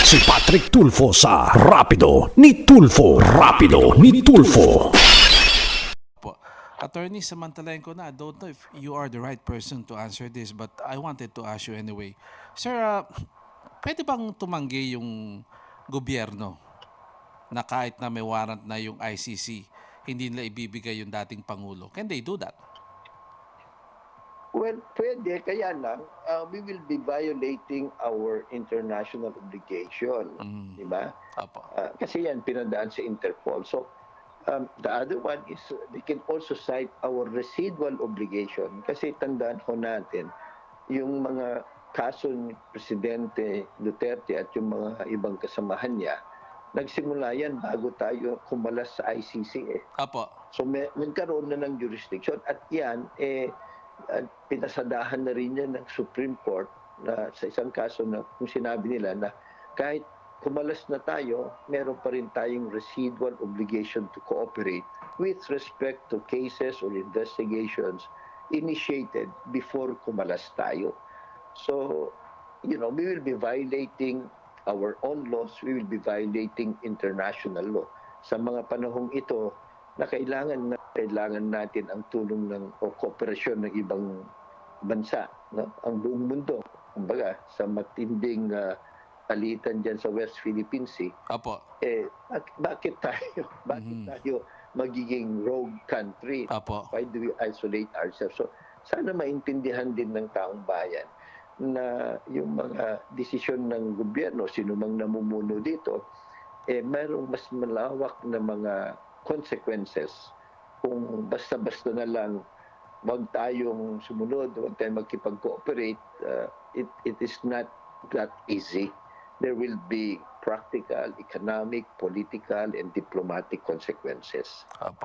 Si Patrick Tulfo sa Rapido ni Tulfo. Rapido ni Tulfo. Po. Attorney, samantalayan ko na. I don't know if you are the right person to answer this, but I wanted to ask you anyway. Sir, pwede bang tumanggi yung gobyerno na kahit na may warrant na yung ICC, hindi nila ibibigay yung dating Pangulo? Can they do that? Well, pwede. Kaya lang, we will be violating our international obligation. Diba? Apo. Kasi yan, pinadaan sa Interpol. So, the other one is they can also cite our residual obligation. Kasi tandaan ko natin, yung mga kaso ni Presidente Duterte at yung mga ibang kasamahan niya, nagsimula yan bago tayo kumalas sa ICC eh. Apo. So nagkaroon na ng jurisdiction at yan pinasadahan na rin yan ng Supreme Court na sa isang kaso na kung sinabi nila na kahit kumalas na tayo, meron pa rin tayong residual obligation to cooperate with respect to cases or investigations initiated before kumalas tayo. So, we will be violating our own laws, we will be violating international law. Sa mga panahong ito, na kailangan natin ang tulong o kooperasyon ng ibang bansa, no? Ang buong mundo, kumbaga, sa matinding palitan dyan sa West Philippine Sea. Apo. Bakit tayo magiging rogue country? Apo. Why do we isolate ourselves? So, sana maintindihan din ng taong bayan na yung mga desisyon ng gobyerno, sino mang namumuno dito, mayroong mas malawak na mga consequences kung basta-basta na lang wag tayong sumunod, wag tayong magkipag-cooperate. It is not that easy. There will be practical, economic, political, and diplomatic consequences. Apo.